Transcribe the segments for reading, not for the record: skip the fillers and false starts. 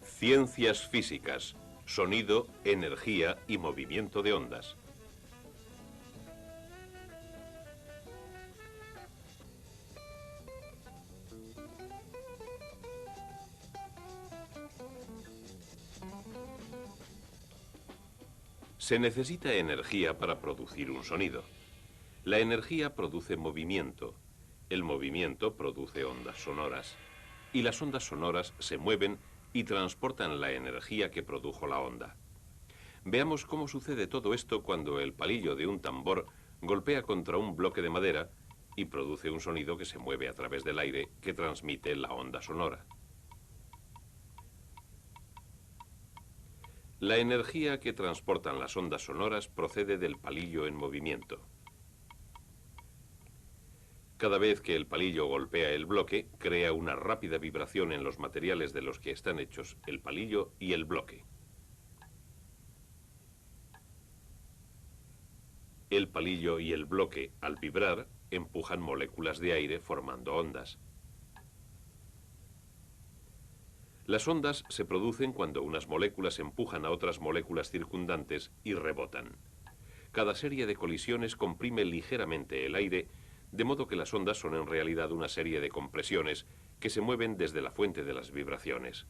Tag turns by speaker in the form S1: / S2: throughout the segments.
S1: Ciencias físicas, sonido, energía y movimiento de ondas. Se necesita energía para producir un sonido. La energía produce movimiento. El movimiento produce ondas sonoras. Y las ondas sonoras se mueven y transportan la energía que produjo la onda. Veamos cómo sucede todo esto cuando el palillo de un tambor golpea contra un bloque de madera y produce un sonido que se mueve a través del aire que transmite la onda sonora. La energía que transportan las ondas sonoras procede del palillo en movimiento. Cada vez que el palillo golpea el bloque, crea una rápida vibración en los materiales de los que están hechos el palillo y el bloque. El palillo y el bloque, al vibrar, empujan moléculas de aire formando ondas. Las ondas se producen cuando unas moléculas empujan a otras moléculas circundantes y rebotan. Cada serie de colisiones comprime ligeramente el aire, de modo que las ondas son en realidad una serie de compresiones que se mueven desde la fuente de las vibraciones.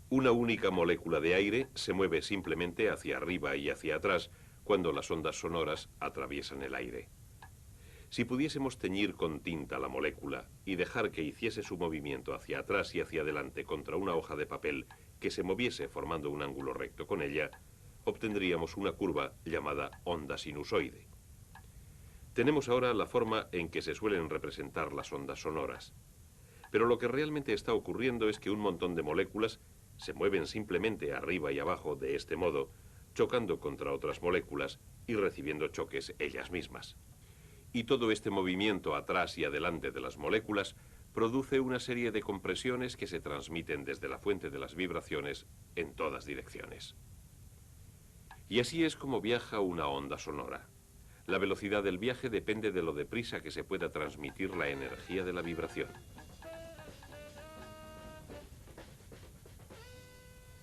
S1: Una única molécula de aire se mueve simplemente hacia arriba y hacia atrás cuando las ondas sonoras atraviesan el aire. Si pudiésemos teñir con tinta la molécula y dejar que hiciese su movimiento hacia atrás y hacia adelante contra una hoja de papel que se moviese formando un ángulo recto con ella, obtendríamos una curva llamada onda sinusoide. Tenemos ahora la forma en que se suelen representar las ondas sonoras. Pero lo que realmente está ocurriendo es que un montón de moléculas se mueven simplemente arriba y abajo de este modo, chocando contra otras moléculas y recibiendo choques ellas mismas. Y todo este movimiento atrás y adelante de las moléculas produce una serie de compresiones que se transmiten desde la fuente de las vibraciones en todas direcciones. Y así es como viaja una onda sonora. La velocidad del viaje depende de lo deprisa que se pueda transmitir la energía de la vibración.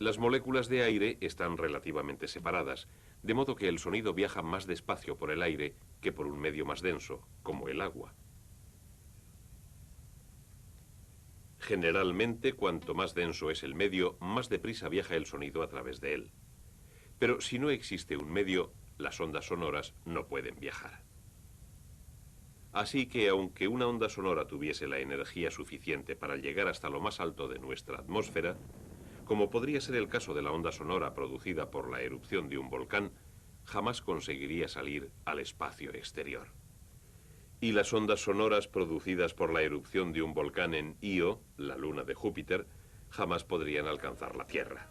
S1: Las moléculas de aire están relativamente separadas, de modo que el sonido viaja más despacio por el aire que por un medio más denso, como el agua. Generalmente, cuanto más denso es el medio, más deprisa viaja el sonido a través de él. Pero si no existe un medio, las ondas sonoras no pueden viajar. Así que, aunque una onda sonora tuviese la energía suficiente para llegar hasta lo más alto de nuestra atmósfera, como podría ser el caso de la onda sonora producida por la erupción de un volcán, jamás conseguiría salir al espacio exterior. Y las ondas sonoras producidas por la erupción de un volcán en Io, la luna de Júpiter, jamás podrían alcanzar la Tierra.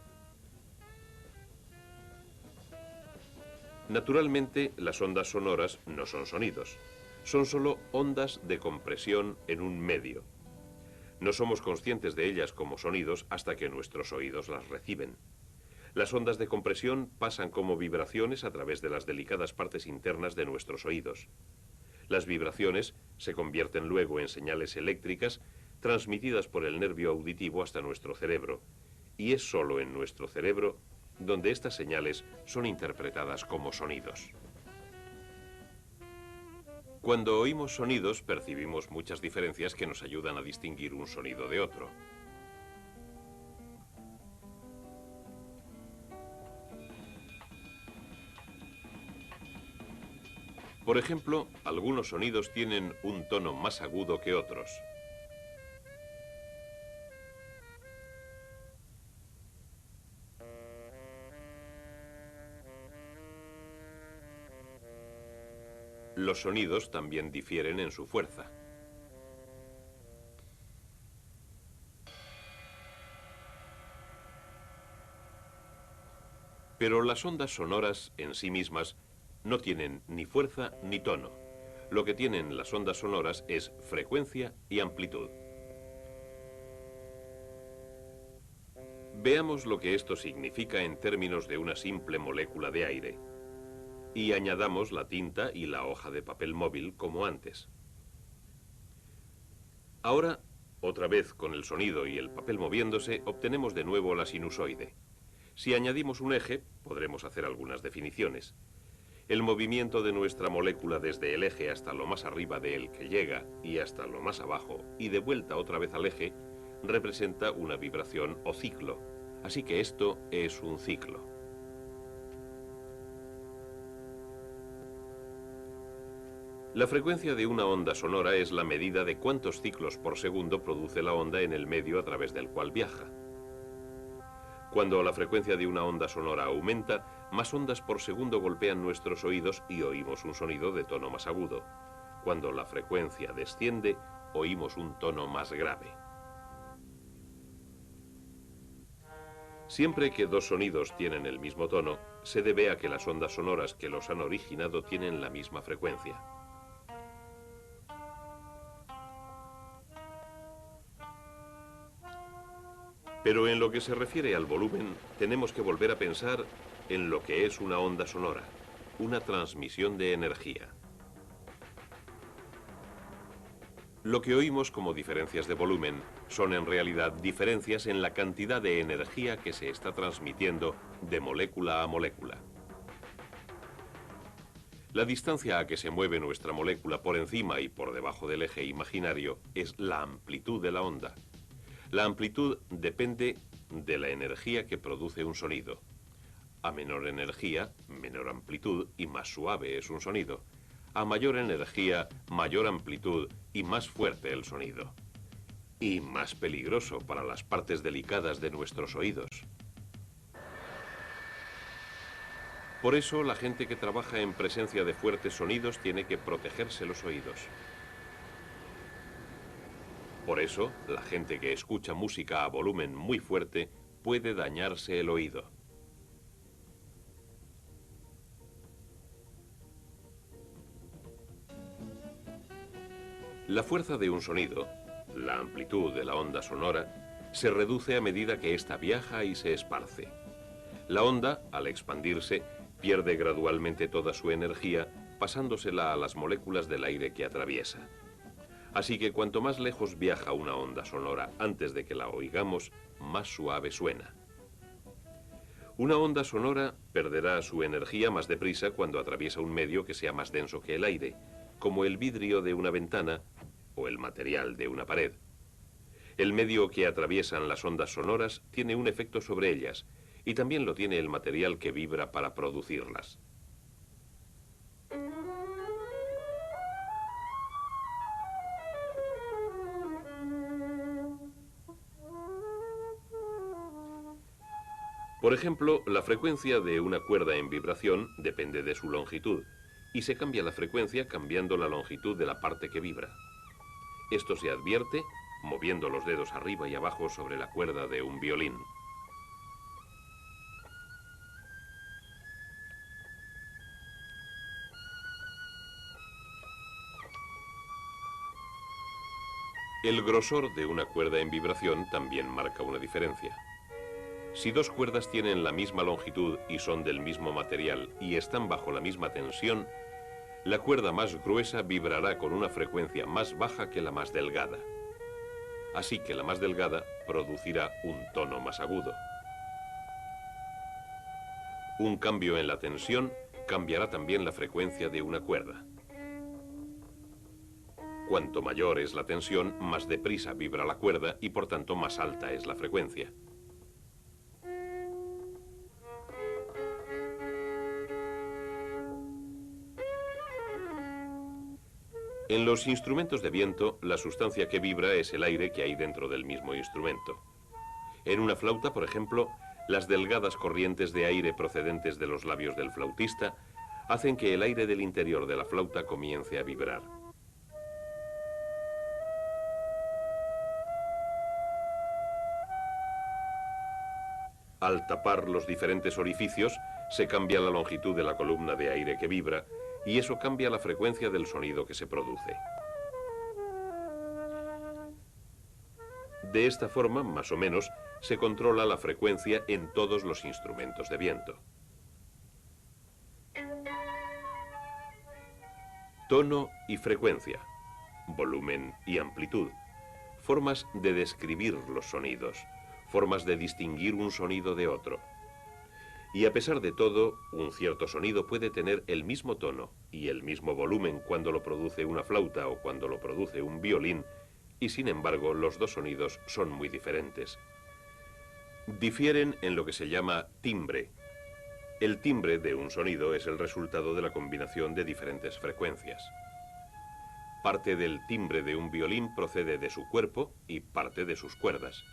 S1: Naturalmente, las ondas sonoras no son sonidos, son solo ondas de compresión en un medio. No somos conscientes de ellas como sonidos hasta que nuestros oídos las reciben. Las ondas de compresión pasan como vibraciones a través de las delicadas partes internas de nuestros oídos. Las vibraciones se convierten luego en señales eléctricas transmitidas por el nervio auditivo hasta nuestro cerebro, y es solo en nuestro cerebro donde estas señales son interpretadas como sonidos. Cuando oímos sonidos, percibimos muchas diferencias que nos ayudan a distinguir un sonido de otro. Por ejemplo, algunos sonidos tienen un tono más agudo que otros. Los sonidos también difieren en su fuerza. Pero las ondas sonoras en sí mismas no tienen ni fuerza ni tono. Lo que tienen las ondas sonoras es frecuencia y amplitud. Veamos lo que esto significa en términos de una simple molécula de aire. Y añadamos la tinta y la hoja de papel móvil como antes. Ahora, otra vez con el sonido y el papel moviéndose, obtenemos de nuevo la sinusoide. Si añadimos un eje, podremos hacer algunas definiciones. El movimiento de nuestra molécula desde el eje hasta lo más arriba de él que llega y hasta lo más abajo y de vuelta otra vez al eje representa una vibración o ciclo. Así que esto es un ciclo. La frecuencia de una onda sonora es la medida de cuántos ciclos por segundo produce la onda en el medio a través del cual viaja. Cuando la frecuencia de una onda sonora aumenta, más ondas por segundo golpean nuestros oídos y oímos un sonido de tono más agudo. Cuando la frecuencia desciende, oímos un tono más grave. Siempre que dos sonidos tienen el mismo tono, se debe a que las ondas sonoras que los han originado tienen la misma frecuencia. Pero en lo que se refiere al volumen, tenemos que volver a pensar en lo que es una onda sonora, una transmisión de energía. Lo que oímos como diferencias de volumen son en realidad diferencias en la cantidad de energía que se está transmitiendo de molécula a molécula. La distancia a que se mueve nuestra molécula por encima y por debajo del eje imaginario es la amplitud de la onda. La amplitud depende de la energía que produce un sonido. A menor energía, menor amplitud y más suave es un sonido. A mayor energía, mayor amplitud y más fuerte el sonido. Y más peligroso para las partes delicadas de nuestros oídos. Por eso, la gente que trabaja en presencia de fuertes sonidos tiene que protegerse los oídos. Por eso, la gente que escucha música a volumen muy fuerte puede dañarse el oído. La fuerza de un sonido, la amplitud de la onda sonora, se reduce a medida que ésta viaja y se esparce. La onda, al expandirse, pierde gradualmente toda su energía, pasándosela a las moléculas del aire que atraviesa. Así que cuanto más lejos viaja una onda sonora antes de que la oigamos, más suave suena. Una onda sonora perderá su energía más deprisa cuando atraviesa un medio que sea más denso que el aire, como el vidrio de una ventana o el material de una pared. El medio que atraviesan las ondas sonoras tiene un efecto sobre ellas, y también lo tiene el material que vibra para producirlas. Por ejemplo, la frecuencia de una cuerda en vibración depende de su longitud, y se cambia la frecuencia cambiando la longitud de la parte que vibra. Esto se advierte moviendo los dedos arriba y abajo sobre la cuerda de un violín. El grosor de una cuerda en vibración también marca una diferencia. Si dos cuerdas tienen la misma longitud y son del mismo material y están bajo la misma tensión, la cuerda más gruesa vibrará con una frecuencia más baja que la más delgada. Así que la más delgada producirá un tono más agudo. Un cambio en la tensión cambiará también la frecuencia de una cuerda. Cuanto mayor es la tensión, más deprisa vibra la cuerda y por tanto más alta es la frecuencia. En los instrumentos de viento, la sustancia que vibra es el aire que hay dentro del mismo instrumento. En una flauta, por ejemplo, las delgadas corrientes de aire procedentes de los labios del flautista hacen que el aire del interior de la flauta comience a vibrar. Al tapar los diferentes orificios, Se cambia la longitud de la columna de aire que vibra y eso cambia la frecuencia del sonido que se produce. De esta forma, más o menos, se controla la frecuencia en todos los instrumentos de viento. Tono y frecuencia, volumen y amplitud, formas de describir los sonidos, formas de distinguir un sonido de otro. Y a pesar de todo, un cierto sonido puede tener el mismo tono y el mismo volumen cuando lo produce una flauta o cuando lo produce un violín, y sin embargo los dos sonidos son muy diferentes. Difieren en lo que se llama timbre. El timbre de un sonido es el resultado de la combinación de diferentes frecuencias. Parte del timbre de un violín procede de su cuerpo y parte de sus cuerdas.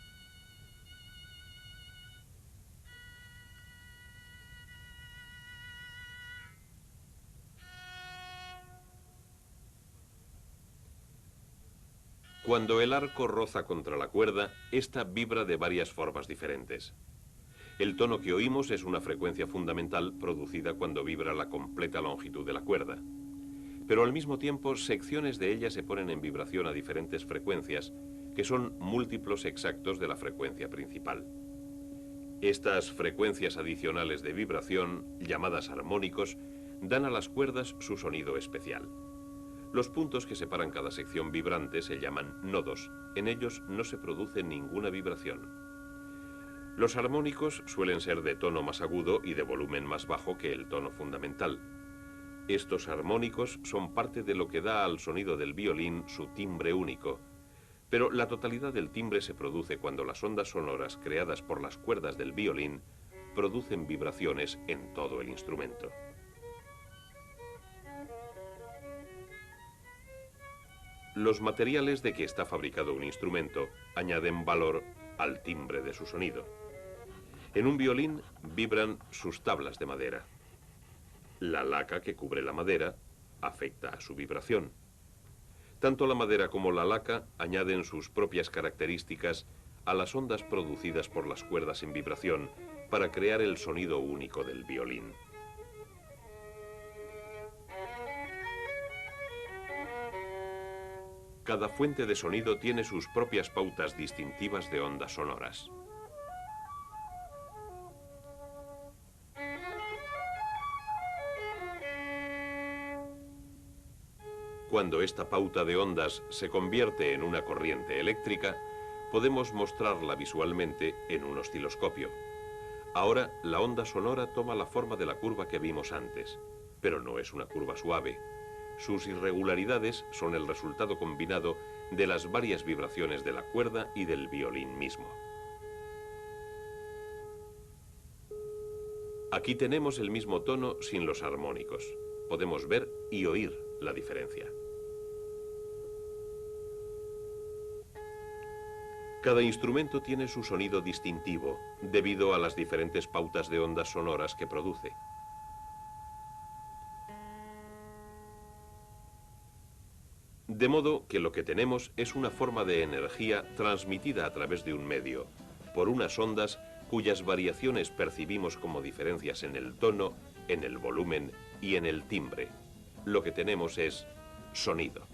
S1: Cuando el arco roza contra la cuerda, ésta vibra de varias formas diferentes. El tono que oímos es una frecuencia fundamental producida cuando vibra la completa longitud de la cuerda. Pero al mismo tiempo, secciones de ella se ponen en vibración a diferentes frecuencias, que son múltiplos exactos de la frecuencia principal. Estas frecuencias adicionales de vibración, llamadas armónicos, dan a las cuerdas su sonido especial. Los puntos que separan cada sección vibrante se llaman nodos. En ellos no se produce ninguna vibración. Los armónicos suelen ser de tono más agudo y de volumen más bajo que el tono fundamental. Estos armónicos son parte de lo que da al sonido del violín su timbre único, pero la totalidad del timbre se produce cuando las ondas sonoras creadas por las cuerdas del violín producen vibraciones en todo el instrumento. Los materiales de que está fabricado un instrumento añaden valor al timbre de su sonido. En un violín vibran sus tablas de madera. La laca que cubre la madera afecta a su vibración. Tanto la madera como la laca añaden sus propias características a las ondas producidas por las cuerdas en vibración para crear el sonido único del violín. Cada fuente de sonido tiene sus propias pautas distintivas de ondas sonoras. Cuando esta pauta de ondas se convierte en una corriente eléctrica, podemos mostrarla visualmente en un osciloscopio. Ahora la onda sonora toma la forma de la curva que vimos antes, pero no es una curva suave. Sus irregularidades son el resultado combinado de las varias vibraciones de la cuerda y del violín mismo. Aquí tenemos el mismo tono sin los armónicos. Podemos ver y oír la diferencia. Cada instrumento tiene su sonido distintivo debido a las diferentes pautas de ondas sonoras que produce. De modo que lo que tenemos es una forma de energía transmitida a través de un medio, por unas ondas cuyas variaciones percibimos como diferencias en el tono, en el volumen y en el timbre. Lo que tenemos es sonido.